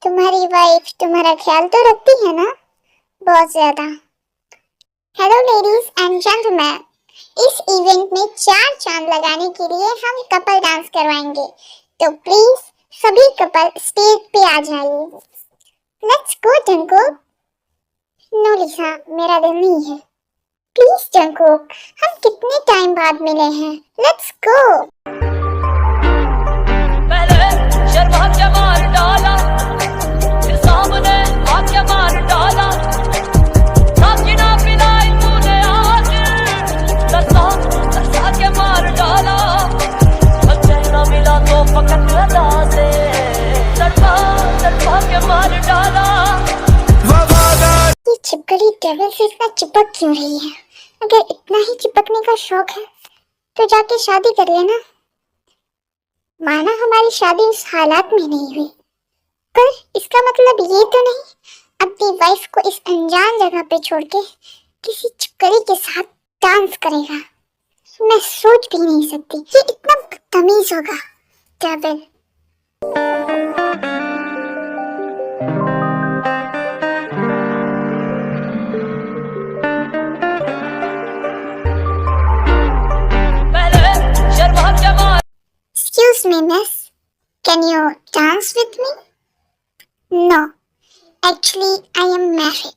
तुम्हारी वाइफ तुम्हारा ख्याल तो रखती है ना, बहुत ज्यादा। हेलो लेडीज एंड जेंटलमैन, इस इवेंट में 4 चांद लगाने के लिए हम कपल डांस करवाएंगे, तो प्लीज सभी कपल स्टेज पे आ जाइए। Let's go Jungkook. No Lisa, मेरा दिल नहीं है। प्लीज जंकुक, हम कितने टाइम बाद मिले हैं, लेट्स गो। पहले शर्मा के मार डाला, फिर सामने आके मार डाला, साकिना पिलाई तूने आज, तरसा के मार डाला, चेहरा मिला तो पकड़ लगा से, तड़पा के मार डाला। ये चिपकली टेबल से इतना चिपक क्यों रही है? अगर इतना ही चिपकने का शौक है तो जाके शादी कर लेना। माना हमारी शादी उस हालात में नहीं हुई, पर इसका मतलब ये तो नहीं अपनी वाइफ को इस अनजान जगह पे छोड़ के किसी चिपकली के साथ डांस करेगा। मैं सोच भी नहीं सकती, ये इतना बदतमीज होगा। Table Excuse me, miss. Can you dance with me? No. Actually, I am married.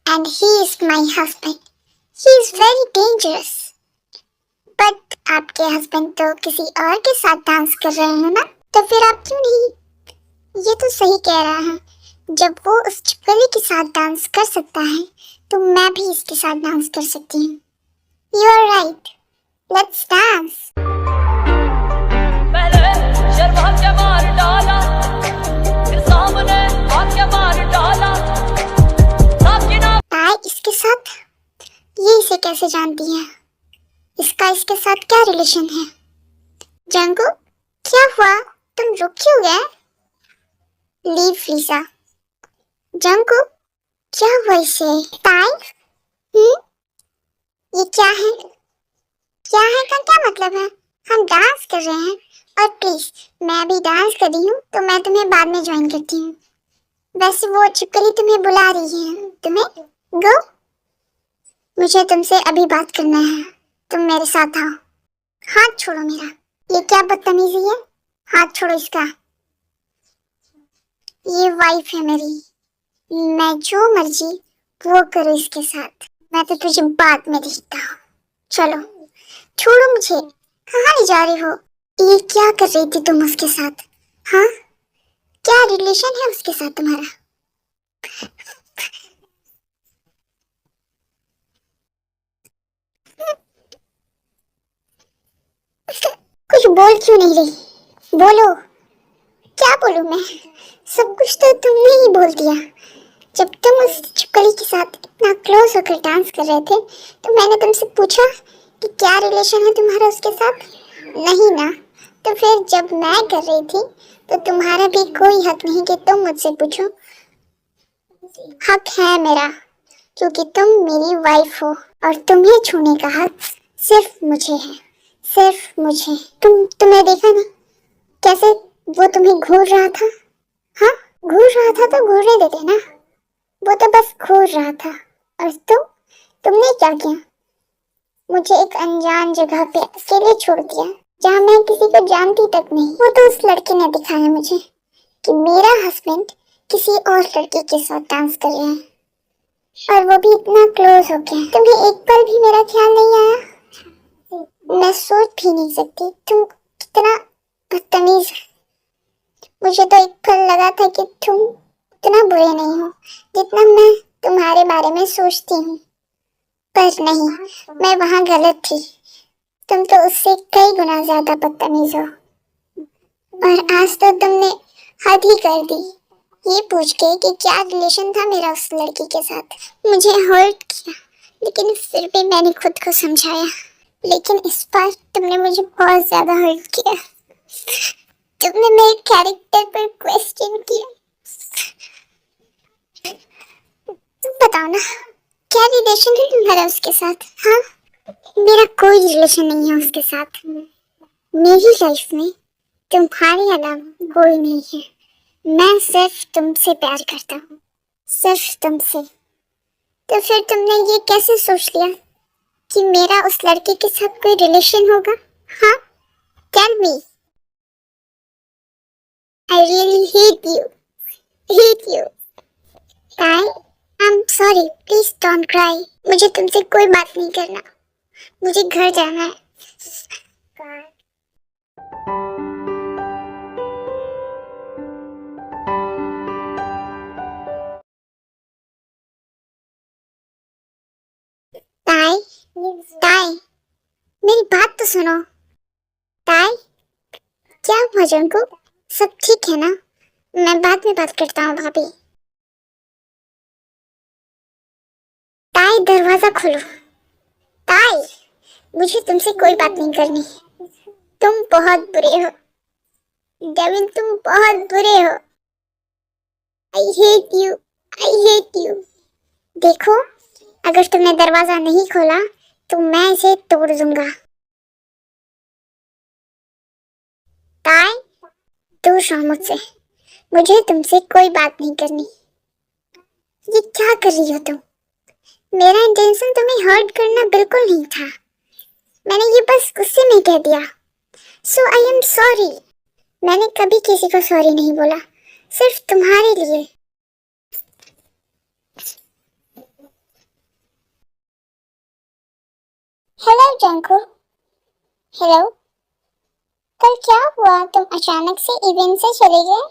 And he is my husband. He is very dangerous. But आपके husband तो किसी और के साथ डांस कर रहे हैं ना? तो फिर आप क्यों नहीं? ये तो सही कह रहा है। जब वो उस चिपकली के साथ डांस कर सकता है, तो मैं भी इसके साथ डांस कर सकती हूँ। You are right. Let's dance. Sharma के मार डाला, फिर सामने आके मार डाला, साकिना। ताई इसके साथ? ये इसे कैसे जानती है? इसका इसके साथ क्या रिलेशन है? जंगू, क्या हुआ? तुम रुक क्यों गए? लीव लिसा। जंगू, क्या हुआ इसे? ताई? ये क्या है? क्या है का क्या मतलब है? हम डांस कर रहे हैं, और प्लीज मैं भी डांस कर रही हूँ, तो मैं तुम्हें बाद में ज्वाइन करती हूँ। वैसे वो चिपकली तुम्हें बुला रही है। तुम्हें गो। मुझे तुमसे अभी बात करना है, तुम मेरे साथ आओ। हाथ छोड़ो मेरा। ये क्या बदतमीजी है? हाथ छोड़ो इसका। ये वाइफ है मेरी, मैं जो मर्जी वो करूँ इसके साथ। मैं तो तुझे बाद में देखता हूँ। चलो छोड़ो मुझे। कहाँ ले जा रहे हो? ये क्या कर रही थी तुम उसके साथ? हाँ, क्या रिलेशन है उसके साथ तुम्हारा? कुछ बोल क्यों नहीं रही? बोलो। क्या बोलूं मैं? सब कुछ तो तुमने ही बोल दिया। जब तुम उस चिपकली के साथ इतना क्लोज होकर डांस कर रहे थे, तो मैंने तुमसे पूछा कि क्या रिलेशन है तुम्हारा उसके साथ? नहीं ना। तो फिर जब मैं कर रही थी, तो तुम्हारा भी कोई हक नहीं कि तुम मुझसे पूछो। हक है मेरा, क्योंकि तुम मेरी वाइफ हो, और तुम्हें छूने का हक सिर्फ मुझे है, सिर्फ मुझे। तुम्हें देखा ना कैसे वो तुम्हें घूर रहा था? हाँ, घूर रहा था तो घूरने देते ना। वो तो बस घूर रहा था, और तुमने क्या किया? मुझे एक अनजान जगह पे अकेले छोड़ दिया, जहाँ मैं किसी को जानती तक नहीं। वो तो उस लड़के ने दिखाया मुझे कि मेरा हस्बैंड किसी और लड़के के साथ डांस कर रहे हैं, और वो भी इतना क्लोज हो गया। तुम्हें एक पल भी मेरा ख्याल नहीं आया? मैं सोच भी नहीं सकती तुम कितना बदतमीज। मुझे तो एक पल लगा था कि तुम इतना बुरे नहीं हो जितना मैं तुम्हारे बारे में सोचती हूँ, पर नहीं, मैं वहाँ गलत थी। तुम तो उससे कई गुना ज्यादा बदतमीज हो, और आज तो तुमने हद ही कर दी ये पूछ के कि क्या रिलेशन था मेरा उस लड़की के साथ। मुझे हर्ट किया, लेकिन फिर भी मैंने खुद को समझाया। लेकिन इस बार तुमने मुझे बहुत ज्यादा हर्ट किया। तुमने मेरे कैरेक्टर पर क्वेश्चन किया। तुम बताओ ना, क्या रिलेशन है तुम्हारा उसके साथ? हाँ, मेरा कोई रिलेशन नहीं है उसके साथ। मेरी लाइफ में तुम्हारे अलावा कोई नहीं है। मैं सिर्फ तुमसे प्यार करता हूँ, सिर्फ तुमसे। तो फिर तुमने ये कैसे सोच लिया कि मेरा उस लड़के के साथ कोई रिलेशन होगा? हाँ, tell me. I really hate you. ताई, I am sorry, please don't cry. मुझे तुमसे कोई बात नहीं करना, मुझे घर जाना है। ताई, ताई, मेरी बात तो सुनो। ताई, क्या हुआ जंकू? सब ठीक है ना? मैं बाद में बात करता हूँ भाभी। ताई, दरवाजा खोलो। ताई, मुझे तुमसे कोई बात नहीं करनी। तुम बहुत बुरे हो डेविन, तुम बहुत बुरे हो। I hate you, I hate you. देखो, अगर तुमने दरवाजा नहीं खोला तो मैं इसे तोड़ दूंगा। ताई, दूर रहो मुझसे, मुझे तुमसे कोई बात नहीं करनी। ये क्या कर रही हो तुम? मेरा इंटेंशन तुम्हें हर्ट करना बिल्कुल नहीं था। मैंने ये बस गुस्से में कह दिया। सो आई एम सॉरी। मैंने कभी किसी को सॉरी नहीं बोला, सिर्फ तुम्हारे लिए। Hello Junko. हेलो। कल क्या हुआ, तुम अचानक से इवेंट से चले गए?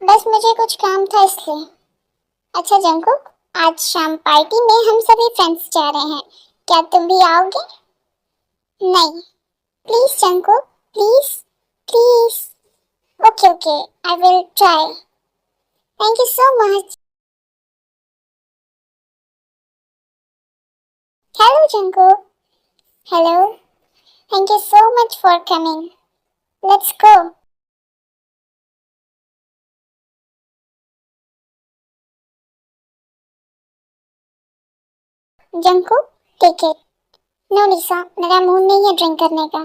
बस मुझे कुछ काम था इसलिए। अच्छा जंकुक, आज शाम पार्टी में हम सभी फ्रेंड्स जा रहे हैं, क्या तुम भी आओगे? नहीं, please Jungkook, please please. Okay okay, I will try. Thank you so much. Hello Jungkook. Hello, thank you so much for coming. Let's go. Jungkook, take it. No Lisa, मेरा मूड नहीं है ड्रिंक करने का।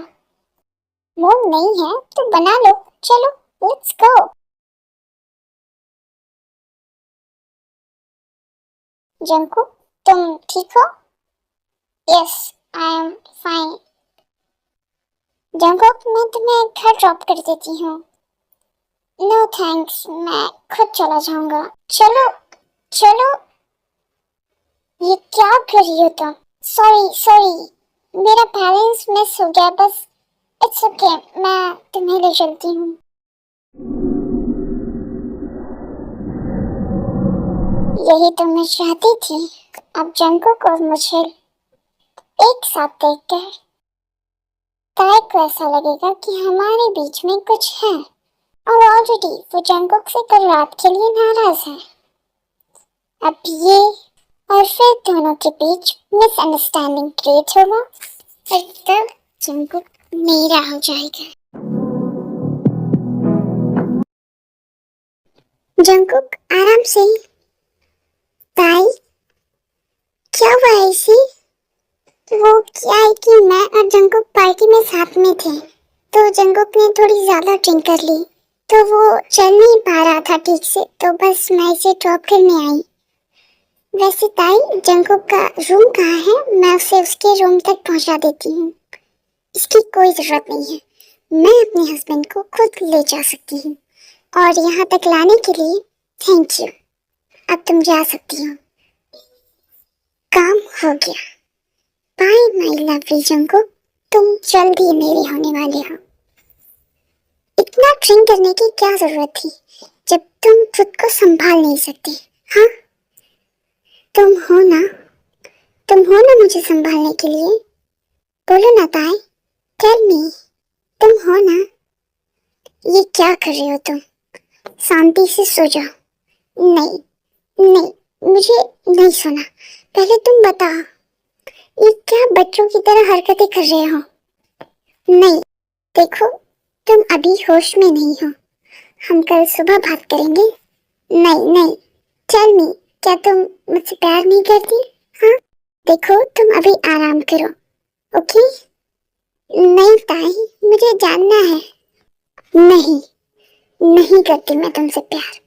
Mood नहीं है तो बना लो, चलो लेट्स गो। जंकू, तुम ठीक हो? Yes, I am fine. Jungkook, मैं तुम्हें घर ड्रॉप कर देती हूँ। नो थैंक्स, मैं खुद चला जाऊंगा। चलो चलो। ये क्या कर रही हो तुम? सॉरी सॉरी, मेरा बैलेंस मिस हो गया बस। इट्स ओके, मैं तुम्हें ले चलती हूँ। यही तो मैं चाहती थी। अब जंकुक और मुझे एक साथ देखकर ताई को ऐसा लगेगा कि हमारे बीच में कुछ है, और ऑलरेडी वो जंकुक से कल रात के लिए नाराज है। अब ये और फिर दोनों के बीच मिसअंडरस्टैंडिंग क्रिएट होगा और तब जंकुक मेरा हो जाएगा। जंकुक, आराम से। ताई, क्या हुआ ऐसी? वो क्या है कि मैं और जंकुक पार्टी में साथ में थे, तो जंकुक ने थोड़ी ज्यादा ड्रिंक कर ली, तो वो चल नहीं पा रहा था ठीक से, तो बस मैं इसे ड्रॉप करने आई। वैसे ताई, जंकुक का रूम कहाँ है? मैं उसे उसके रूम तक पहुंचा देती हूँ। इसकी कोई जरूरत नहीं है, मैं अपने हस्बैंड को खुद ले जा सकती हूँ, और यहाँ तक लाने के लिए थैंक यू। अब तुम जा सकती हो। काम हो गया। बाय माय लवली जंकुक, तुम जल्दी मेरी होने वाले हो। इतना ड्रिंक करने की क्या जरूरत थी जब तुम खुद को संभाल नहीं सकती? हाँ, तुम हो ना, तुम हो ना मुझे संभालने के लिए? बोलो ना ताई, टेल मी, तुम हो ना? ये क्या कर रहे हो तुम? शांति से सो जाओ। नहीं नहीं, मुझे नहीं सोना। पहले तुम बताओ, ये क्या बच्चों की तरह हरकतें कर रहे हो? नहीं, देखो, तुम अभी होश में नहीं हो। हम कल सुबह बात करेंगे। नहीं नहीं, टेल मी, क्या तुम मुझसे प्यार नहीं करती? हाँ, देखो, तुम अभी आराम करो, ओके? नहीं ताई, मुझे जानना है। नहीं, नहीं करती मैं तुमसे प्यार।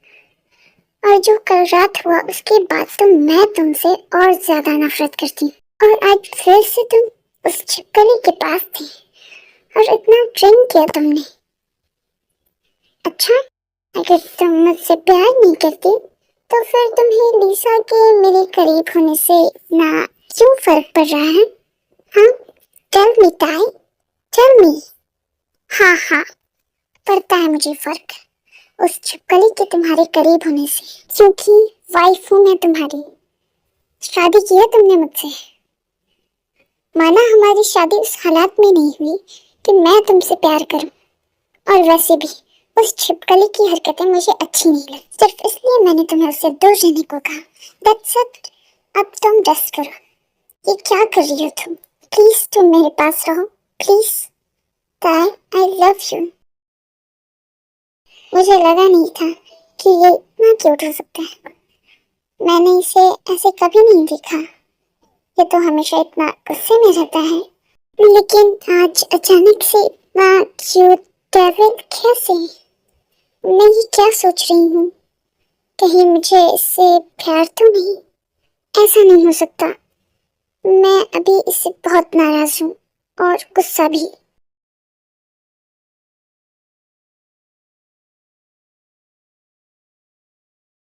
और जो कल रात हुआ उसके बाद तो मैं तुमसे और ज्यादा नफरत करती हूँ। और आज फिर से तुम उस छिपकली के पास थे और इतना ड्रिंक किया तुमने। अच्छा, अगर तुम मुझसे प्यार नहीं करती तो फिर तुम्हें लिसा के मेरे करीब होने से इतना क्यों फर्क पड़ रहा है? हाँ, टेल मी ताई, टेल मी। हाँ हाँ, पड़ता है मुझे फर्क उस छिपकली के तुम्हारे करीब होने से, क्योंकि वाइफ हूँ मैं तुम्हारी। शादी की है तुमने मुझसे। माना हमारी शादी उस हालात में नहीं हुई कि मैं तुमसे प्यार करूं, और वैसे भी उस छिपकली की हरकतें मुझे अच्छी नहीं लगती। सिर्फ इसलिए मैंने तुम्हें उससे दूर रहने को कहा। That's it. अब तुम रेस्ट करो। ये क्या कर रही हो तुम? प्लीज तुम मेरे पास रहो, प्लीज। ताई, आई लव यू। मुझे लगा नहीं था कि ये इतना क्यूट हो सकता है। मैंने इसे ऐसे कभी नहीं देखा। ये तो हमेशा इतना गुस्से में रहता है, लेकिन आज अचानक से इतना क्यूट डेविल कैसे? मैं ये क्या सोच रही हूँ? कहीं मुझे इससे प्यार तो नहीं? ऐसा नहीं हो सकता। मैं अभी इससे बहुत नाराज हूँ और गुस्सा भी।